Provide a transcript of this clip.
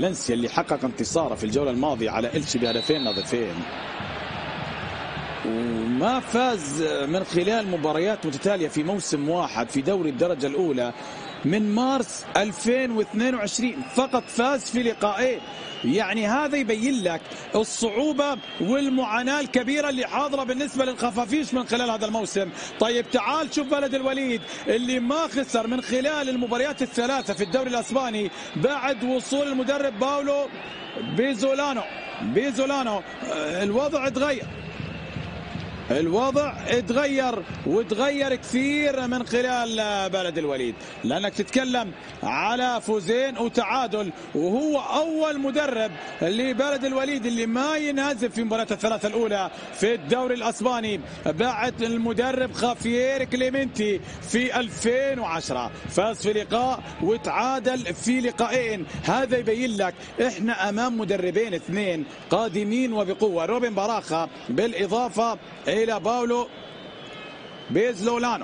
فالنسيا اللي حقق انتصاره في الجولة الماضية على إلتشي بهدفين نظيفين، وما فاز من خلال مباريات متتالية في موسم واحد في دوري الدرجة الأولى من مارس 2022، فقط فاز في لقاءين. يعني هذا يبين لك الصعوبة والمعاناة الكبيرة اللي حاضرة بالنسبة للخفافيش من خلال هذا الموسم. طيب تعال شوف بلد الوليد اللي ما خسر من خلال المباريات الثلاثة في الدوري الأسباني بعد وصول المدرب باولو بيزولانو. الوضع اتغير وتغير كثير من خلال بلد الوليد، لأنك تتكلم على فوزين وتعادل، وهو أول مدرب لبلد الوليد اللي ما ينهزم في مباراة الثلاثة الأولى في الدوري الأسباني بعد المدرب خافيير كليمنتي في 2010. فاز في لقاء وتعادل في لقاءين. هذا يبين لك احنا أمام مدربين اثنين قادمين وبقوة، روبن باراخا بالإضافة إلى باولو بيزولانو.